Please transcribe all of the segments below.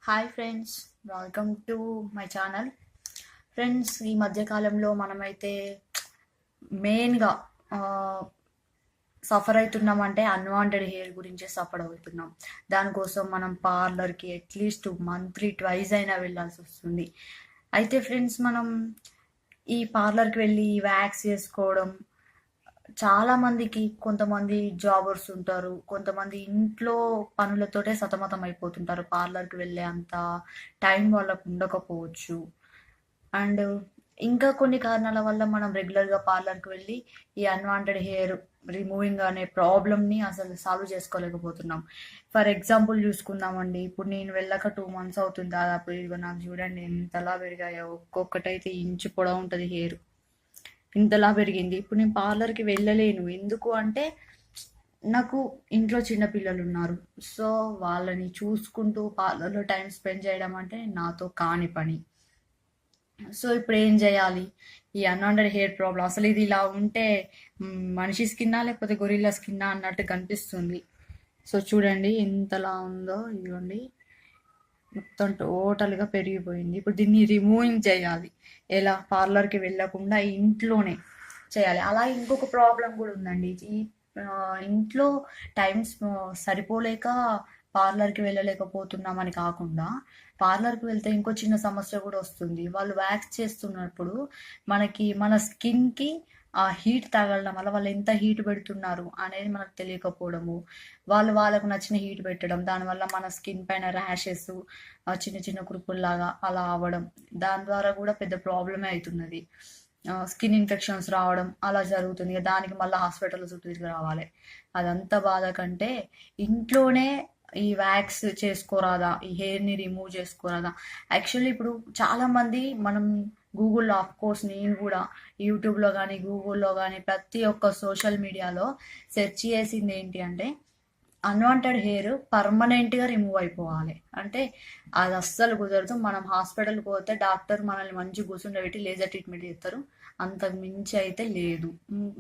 Hi friends, welcome to my channel. Friends, ఈ మధ్యకాలంలో మనమైతే మెయిన్గా సఫర్ అవుతున్నామంటే అన్వాంటెడ్ హెయిర్ గురించే సఫర్ అవుతున్నాం. దానికోసం మనం పార్లర్కి అట్లీస్ట్ మంత్లీ ట్వైస్ అయినా వెళ్ళాల్సి వస్తుంది. అయితే ఫ్రెండ్స్, మనం ఈ పార్లర్కి వెళ్ళి వ్యాక్స్ చేసుకోవడం చాలా మందికి, కొంతమంది జాబర్స్ ఉంటారు, కొంతమంది ఇంట్లో పనులతోటే సతమతం అయిపోతుంటారు. పార్లర్కి వెళ్ళే అంత టైం వాళ్ళకు ఉండకపోవచ్చు. అండ్ ఇంకా కొన్ని కారణాల వల్ల మనం రెగ్యులర్గా పార్లర్కి వెళ్ళి ఈ అన్వాంటెడ్ హెయిర్ రిమూవింగ్ అనే ప్రాబ్లమ్ని అసలు సాల్వ్ చేసుకోలేకపోతున్నాం. ఫర్ ఎగ్జాంపుల్ చూసుకుందామండి, ఇప్పుడు నేను వెళ్ళక 2 months అవుతుంది దాదాపు. ఇదిగో నాకు చూడండి ఎంతలా పెరిగాయో. ఒక్కొక్కటైతే ఇంచు పొడవు ఉంటుంది హెయిర్, ఇంతలా పెరిగింది. ఇప్పుడు నేను పార్లర్కి వెళ్ళలేను. ఎందుకు అంటే నాకు ఇంట్లో చిన్న పిల్లలు ఉన్నారు. సో వాళ్ళని చూసుకుంటూ పార్లర్లో టైం స్పెండ్ చేయడం అంటే నాతో కాని పని. సో ఇప్పుడు ఏం చేయాలి? ఈ అన్వాంటెడ్ హెయిర్ ప్రాబ్లం అసలు ఇది ఇలా ఉంటే మనిషి స్కిన్నా లేకపోతే గొరిల్లా స్కిన్నా అన్నట్టు కనిపిస్తుంది. సో చూడండి ఎంతలా ఉందో. ఇదిగోండి, మొత్తం టోటల్గా పెరిగిపోయింది. ఇప్పుడు దీన్ని రిమూవింగ్ చేయాలి. ఎలా? పార్లర్కి వెళ్ళకుండా ఇంట్లోనే చేయాలి. అలా ఇంకొక ప్రాబ్లం కూడా ఉందండి. ఈ ఇంట్లో టైమ్స్ సరిపోలేక పార్లర్కి వెళ్ళలేకపోతున్నామని కాకుండా, పార్లర్కి వెళ్తే ఇంకో చిన్న సమస్య కూడా వస్తుంది. వాళ్ళు వ్యాక్స్ చేస్తున్నప్పుడు మనకి మన స్కిన్కి ఆ హీట్ తగలడం వల్ల వాళ్ళు ఎంత హీట్ పెడుతున్నారు అనేది మనకు తెలియకపోవడము, వాళ్ళకు నచ్చిన హీట్ పెట్టడం, దానివల్ల మన స్కిన్ పైన ర్యాషెస్, చిన్న చిన్న కురుపుల్లాగా అలా అవ్వడం, దాని ద్వారా కూడా పెద్ద ప్రాబ్లమే అవుతున్నది. స్కిన్ ఇన్ఫెక్షన్స్ రావడం అలా జరుగుతుంది. దానికి మళ్ళీ హాస్పిటల్ చుట్టూ తిరిగి రావాలి. అదంతా బాధ కంటే ఇంట్లోనే ఈ వ్యాక్స్ చేసుకోరాదా, ఈ హెయిర్ని రిమూవ్ చేసుకోరాదా? యాక్చువల్లీ ఇప్పుడు చాలామంది మనం గూగుల్లో, ఆఫ్ కోర్స్ నేను కూడా యూట్యూబ్లో కానీ గూగుల్లో కానీ ప్రతి ఒక్క సోషల్ మీడియాలో సెర్చ్ చేసింది ఏంటి అంటే, అన్వాంటెడ్ హెయిర్ పర్మనెంట్గా రిమూవ్ అయిపోవాలి అంటే అది అస్సలు కుదరదు. మనం హాస్పిటల్కి పోతే డాక్టర్ మనల్ని మంచి కూర్చుండబెట్టి లేజర్ ట్రీట్మెంట్ చేస్తారు. అంతకు మించి అయితే లేదు.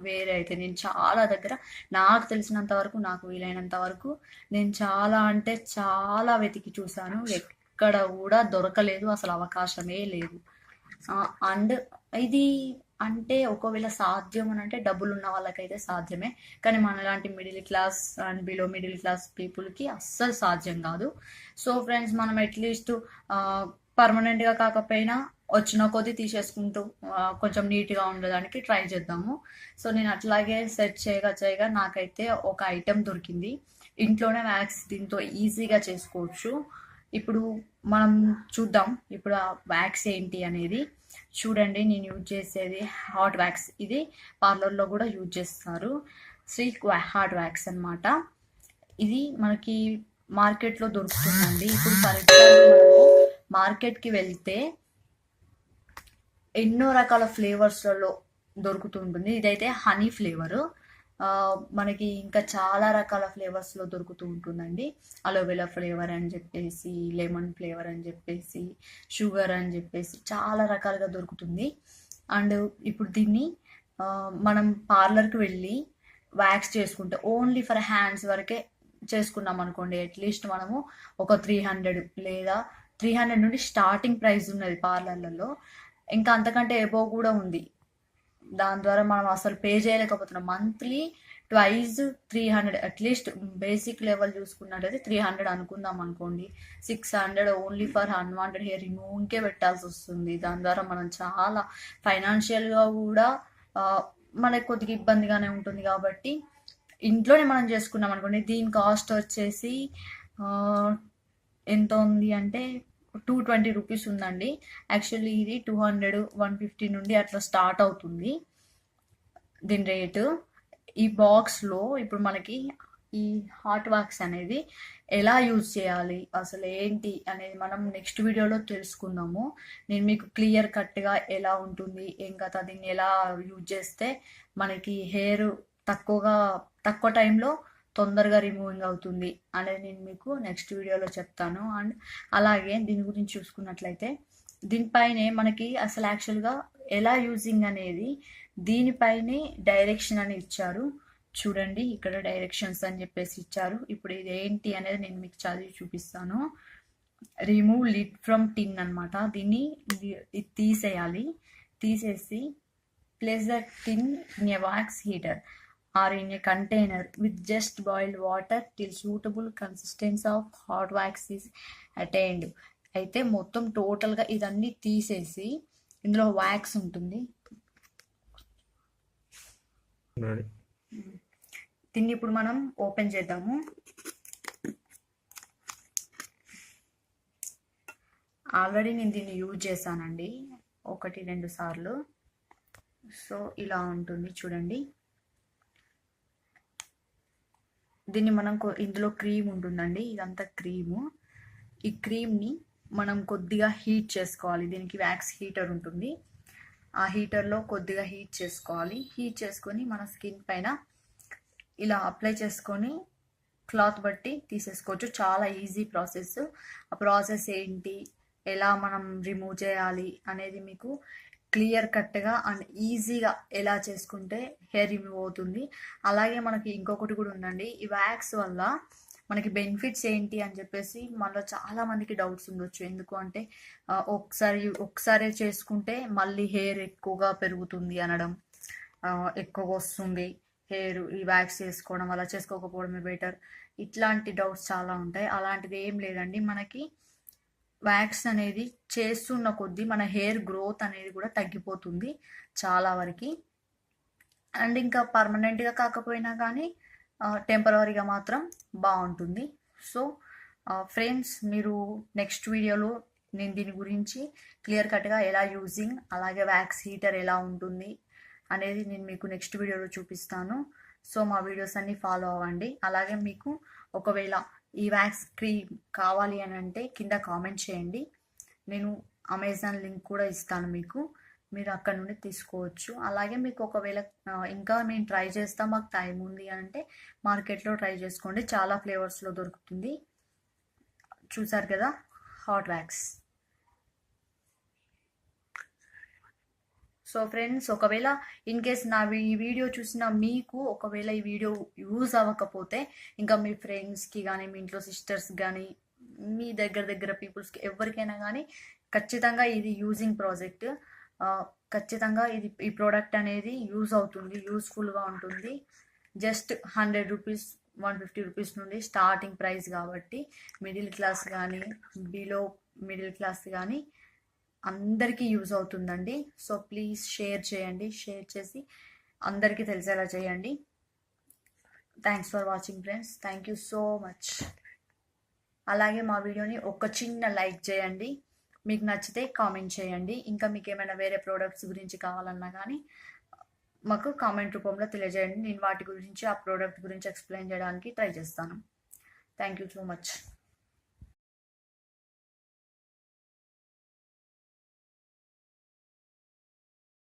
వేరే అయితే నేను చాలా దగ్గర, నాకు తెలిసినంత వరకు, నాకు వీలైనంత వరకు నేను చాలా అంటే చాలా వెతికి చూశాను. ఎక్కడ కూడా దొరకలేదు, అసలు అవకాశమే లేదు. అండ్ ఇది అంటే ఒకవేళ సాధ్యం అని అంటే డబ్బులు ఉన్న వాళ్ళకైతే సాధ్యమే, కానీ మనలాంటి middle class and below middle class పీపుల్కి అస్సలు సాధ్యం కాదు. సో ఫ్రెండ్స్, మనం అట్లీస్ట్ పర్మనెంట్గా కాకపోయినా వచ్చిన కొద్దీ తీసేసుకుంటూ కొంచెం నీట్గా ఉండడానికి ట్రై చేద్దాము. సో నేను అట్లాగే సెర్చ్ చేయగా నాకైతే ఒక ఐటెం దొరికింది. ఇంట్లోనే వ్యాక్స్ దీంతో ఈజీగా చేసుకోవచ్చు. ఇప్పుడు మనం చూద్దాం ఇప్పుడు ఆ వ్యాక్స్ ఏంటి అనేది. చూడండి, నేను యూజ్ చేసేది హాట్ వ్యాక్స్. ఇది పార్లర్లో కూడా యూజ్ చేస్తారు. సిల్క్ హాట్ వ్యాక్స్ అనమాట. ఇది మనకి మార్కెట్లో దొరుకుతుందండి. ఇప్పుడు ఫర్ ఎగ్జాంపుల్ మనము మార్కెట్కి వెళ్తే ఎన్నో రకాల ఫ్లేవర్స్లలో దొరుకుతుంటుంది. ఇదైతే హనీ ఫ్లేవరు. మనకి ఇంకా చాలా రకాల ఫ్లేవర్స్లో దొరుకుతూ ఉంటుందండి. అలోవెరా ఫ్లేవర్ అని చెప్పేసి, లెమన్ ఫ్లేవర్ అని చెప్పేసి, షుగర్ అని చెప్పేసి చాలా రకాలుగా దొరుకుతుంది. అండ్ ఇప్పుడు దీన్ని మనం పార్లర్కి వెళ్ళి వ్యాక్స్ చేసుకుంటే ఓన్లీ ఫర్ హ్యాండ్స్ వరకే చేసుకున్నాం అనుకోండి, అట్లీస్ట్ మనము ఒక 300 లేదా 300 నుండి స్టార్టింగ్ ప్రైస్ ఉన్నది పార్లర్లలో. ఇంకా అంతకంటే ఎబోవ్ కూడా ఉంది. దాని ద్వారా మనం అసలు పే చేయలేకపోతున్నాం. Monthly twice 300, at least basic level చూసుకున్నట్టయితే 300 అనుకుందాం అనుకోండి. 600 ఓన్లీ ఫర్ అన్వాంటెడ్ హెయిర్ రిమూవింగ్కే పెట్టాల్సి వస్తుంది. దాని ద్వారా మనం చాలా ఫైనాన్షియల్గా కూడా మనకు కొద్దిగా ఇబ్బందిగానే ఉంటుంది. కాబట్టి ఇంట్లోనే మనం చేసుకున్నాం అనుకోండి, దీని కాస్ట్ వచ్చేసి ఎంత ఉంది అంటే 220 రూపీస్ ఉందండి. యాక్చువల్లీ ఇది 200, 150 నుండి అట్లా స్టార్ట్ అవుతుంది దీని రేటు. ఈ బాక్స్లో ఇప్పుడు మనకి ఈ హాట్ వాక్స్ అనేది ఎలా యూజ్ చేయాలి, అసలు ఏంటి అనేది మనం నెక్స్ట్ వీడియోలో తెలుసుకుందాము. నేను మీకు క్లియర్ కట్గా ఎలా ఉంటుంది, ఏం కదా, దీన్ని ఎలా యూజ్ చేస్తే మనకి హెయిర్ తక్కువ టైంలో తొందరగా రిమూవింగ్ అవుతుంది అనేది నేను మీకు నెక్స్ట్ వీడియోలో చెప్తాను. అండ్ అలాగే దీని గురించి చూసుకున్నట్లయితే దీనిపైనే మనకి అసలు యాక్చువల్గా ఎలా యూజింగ్ అనేది దీనిపైనే డైరెక్షన్ అని ఇచ్చారు. చూడండి, ఇక్కడ డైరెక్షన్స్ అని చెప్పేసి ఇచ్చారు. ఇప్పుడు ఇది ఏంటి అనేది నేను మీకు చదివి చూపిస్తాను. రిమూవ్ లిడ్ ఫ్రమ్ టిన్ అనమాట. దీన్ని తీసేయాలి. తీసేసి place the tin in a wax heater or in a container with just boiled water till suitable consistency of hot wax is attained. అయితే మొత్తం టోటల్గా ఇదన్నీ తీసేసి ఇందులో వ్యాక్స్ ఉంటుంది. దీన్ని ఇప్పుడు మనం ఓపెన్ చేద్దాము. ఆల్రెడీ నేను దీన్ని యూజ్ చేశానండి 1-2 సార్లు. సో ఇలా ఉంటుంది చూడండి. దీన్ని మనం ఇందులో క్రీమ్ ఉంటుందండి, ఇదంతా క్రీము. ఈ క్రీమ్ని మనం కొద్దిగా హీట్ చేసుకోవాలి. దీనికి వ్యాక్స్ హీటర్ ఉంటుంది. ఆ హీటర్లో కొద్దిగా హీట్ చేసుకోవాలి. హీట్ చేసుకొని మన స్కిన్ పైన ఇలా అప్లై చేసుకొని క్లాత్ బట్టి తీసేసుకోవచ్చు. చాలా ఈజీ ప్రాసెస్. ఆ ప్రాసెస్ ఏంటి, ఎలా మనం రిమూవ్ చేయాలి అనేది మీకు క్లియర్ కట్గా అండ్ ఈజీగా ఎలా చేసుకుంటే హెయిర్ రిమూవ్ అవుతుంది. అలాగే మనకి ఇంకొకటి కూడా ఉందండి, ఈ వ్యాక్స్ వల్ల మనకి బెనిఫిట్స్ ఏంటి అని చెప్పేసి మనలో చాలా మందికి డౌట్స్ ఉండొచ్చు. ఎందుకు అంటే ఒకసారి చేసుకుంటే మళ్ళీ హెయిర్ ఎక్కువగా పెరుగుతుంది అనడం, ఎక్కువగా వస్తుంది హెయిర్ ఈ వ్యాక్స్ చేసుకోవడం, అలా చేసుకోకపోవడమే బెటర్, ఇట్లాంటి డౌట్స్ చాలా ఉంటాయి. అలాంటిది ఏం లేదండి. మనకి వ్యాక్స్ అనేది చేస్తున్న కొద్దీ మన హెయిర్ గ్రోత్ అనేది కూడా తగ్గిపోతుంది చాలా వరకు. అండ్ ఇంకా పర్మనెంట్గా కాకపోయినా కానీ టెంపరరీగా మాత్రం బాగుంటుంది. సో ఫ్రెండ్స్, మీరు నెక్స్ట్ వీడియోలో నేను దీని గురించి క్లియర్ కట్గా ఎలా యూజింగ్, అలాగే వ్యాక్స్ హీటర్ ఎలా ఉంటుంది అనేది నేను మీకు నెక్స్ట్ వీడియోలో చూపిస్తాను. సో మా వీడియోస్ అన్ని ఫాలో అవ్వండి. అలాగే మీకు ఒకవేళ ఈ వ్యాక్స్ క్రీమ్ కావాలి అని అంటే కింద కామెంట్ చేయండి. నేను అమెజాన్ లింక్ కూడా ఇస్తాను మీకు, మీరు అక్కడ నుండి తీసుకోవచ్చు. అలాగే మీకు ఒకవేళ ఇంకా మేము ట్రై చేస్తాం, మాకు టైం ఉంది అని అంటే మార్కెట్లో ట్రై చేసుకోండి, చాలా ఫ్లేవర్స్లో దొరుకుతుంది. చూసారు కదా హాట్ వ్యాక్స్. సో ఫ్రెండ్స్, ఒకవేళ ఇన్ కేస్ నా ఈ వీడియో చూసిన మీకు ఒకవేళ ఈ వీడియో యూజ్ అవ్వకపోతే ఇంకా మీ ఫ్రెండ్స్కి కానీ, మీ ఇంట్లో సిస్టర్స్ కానీ, మీ దగ్గర పీపుల్స్కి ఎవరికైనా కానీ ఖచ్చితంగా ఇది యూజింగ్ ప్రాజెక్ట్. ఖచ్చితంగా ఈ ప్రోడక్ట్ అనేది యూజ్ అవుతుంది, యూస్ఫుల్గా ఉంటుంది. జస్ట్ 100 రూపీస్ 150 రూపీస్ నుండి స్టార్టింగ్ ప్రైస్ కాబట్టి మిడిల్ క్లాస్ కానీ, బిలో మిడిల్ క్లాస్ కానీ అందరికీ యూజ్ అవుతుందండి. సో ప్లీజ్ షేర్ చేయండి, షేర్ చేసి అందరికీ తెలిసేలా చేయండి. Thanks for watching friends, thank you so much. అలాగే మా వీడియోని ఒక చిన్న లైక్ చేయండి, మీకు నచ్చితే కామెంట్ చేయండి. ఇంకా మీకు ఏమైనా వేరే ప్రోడక్ట్స్ గురించి కావాలన్నా కానీ మాకు కామెంట్ రూపంలో తెలియజేయండి. నేను వాటి గురించి, ఆ ప్రోడక్ట్ గురించి ఎక్స్ప్లెయిన్ చేయడానికి ట్రై చేస్తాను. Thank you so much.